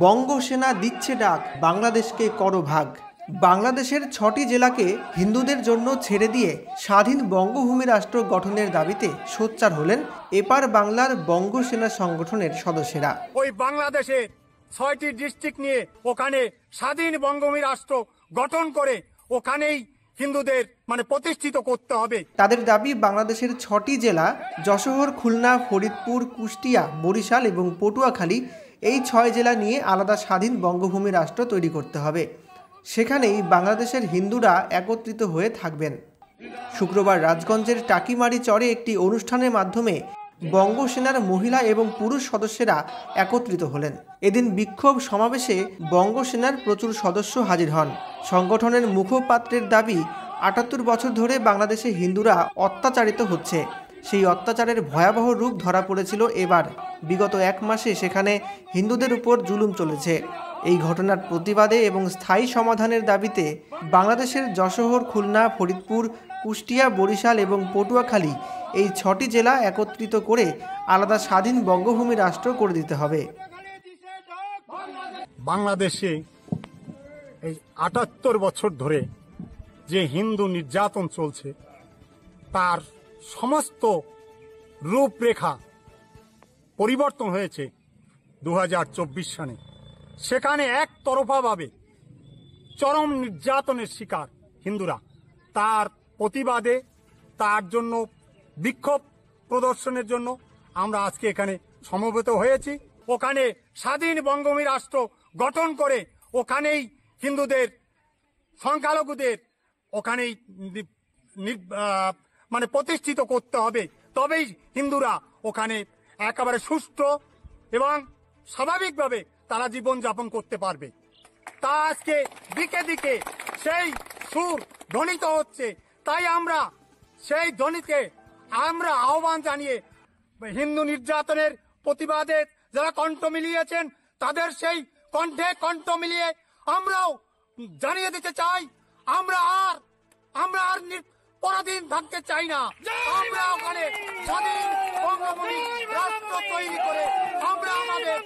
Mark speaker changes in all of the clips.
Speaker 1: বঙ্গসেনা দিচ্ছে ডাক, বাংলাদেশকে করো ভাগ। বাংলাদেশের ৬টি জেলাকে হিন্দুদের জন্য ছেড়ে দিয়ে স্বাধীন বঙ্গভূমি রাষ্ট্র গঠনের দাবিতে সোচ্চার হলেন এপার বাংলার বঙ্গসেনা সংগঠনের সদস্যরা।
Speaker 2: ওই বাংলাদেশে ৬টি ডিস্ট্রিক্ট নিয়ে ওখানে স্বাধীন বঙ্গভূমি রাষ্ট্র গঠন করে ওখানেই হিন্দুদের প্রতিষ্ঠিত করতে হবে।
Speaker 1: তাদের দাবি, বাংলাদেশের ৬টি জেলা যশোর, খুলনা, ফরিদপুর, কুষ্টিয়া, বরিশাল এবং পটুয়াখালী, এই ৬ জেলা নিয়ে আলাদা স্বাধীন বঙ্গভূমি রাষ্ট্র তৈরি করতে হবে। সেখানেই বাংলাদেশের হিন্দুরা একত্রিত হয়ে থাকবেন। শুক্রবার রাজগঞ্জের টাকিমারি চরে একটি অনুষ্ঠানের মাধ্যমে বঙ্গসেনার মহিলা এবং পুরুষ সদস্যরা একত্রিত হলেন। এদিন বিক্ষোভ সমাবেশে বঙ্গসেনার প্রচুর সদস্য হাজির হন। সংগঠনের মুখপাত্রের দাবি, ৭৮ বছর ধরে বাংলাদেশে হিন্দুরা অত্যাচারিত হচ্ছে। সেই অত্যাচারের ভয়াবহ রূপ ধরা পড়েছিল এবার। বিগত ১ মাসে সেখানে হিন্দুদের উপর জুলুম চলেছে। এই ঘটনার প্রতিবাদে এবং স্থায়ী সমাধানের দাবিতে বাংলাদেশের যশোর, খুলনা, ফরিদপুর, কুষ্টিয়া, বরিশাল এবং পটুয়াখালী, এই ৬টি জেলা একত্রিত করে আলাদা স্বাধীন বঙ্গভূমি রাষ্ট্র করে দিতে হবে।
Speaker 2: বাংলাদেশে এই ৭৮ বছর ধরে যে হিন্দু নির্যাতন চলছে তার সমস্ত রূপরেখা পরিবর্তন হয়েছে ২০২৪ সালে। সেখানে একতরফাভাবে চরম নির্যাতনের শিকার হিন্দুরা। তার প্রতিবাদে, তার জন্য বিক্ষোভ প্রদর্শনের জন্য আমরা আজকে এখানে সমবেত হয়েছি। ওখানে স্বাধীন বঙ্গভূমি রাষ্ট্র গঠন করে ওখানেই হিন্দুদের, সংখ্যালঘুদের ওখানেই প্রতিষ্ঠিত করতে হবে। তবেই হিন্দুরা ওখানে একেবারে সুষ্ঠু এবং স্বাভাবিকভাবে তারা জীবনযাপন করতে পারবে। তা আজকে দিকে দিকে সেই সুর ধ্বনিত হচ্ছে। তাই আমরা সেই ধ্বনিতে আমরা আহ্বান জানিয়ে হিন্দু নির্যাতনের প্রতিবাদে যারা কণ্ঠ মিলিয়েছেন তাদের সেই কণ্ঠে কণ্ঠ মিলিয়ে আমরাও জানিয়ে দিতে চাই, আমরা আর পরাধীন থাকতে চাই না। আমরা ওখানে স্বাধীন বঙ্গভূমি রাষ্ট্র তৈরি করে আমরা আমাদের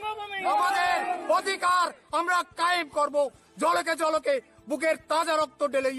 Speaker 2: অধিকার আমরা কায়েম করব। জলকে জলকে বুকের তাজা রক্ত ঢেলে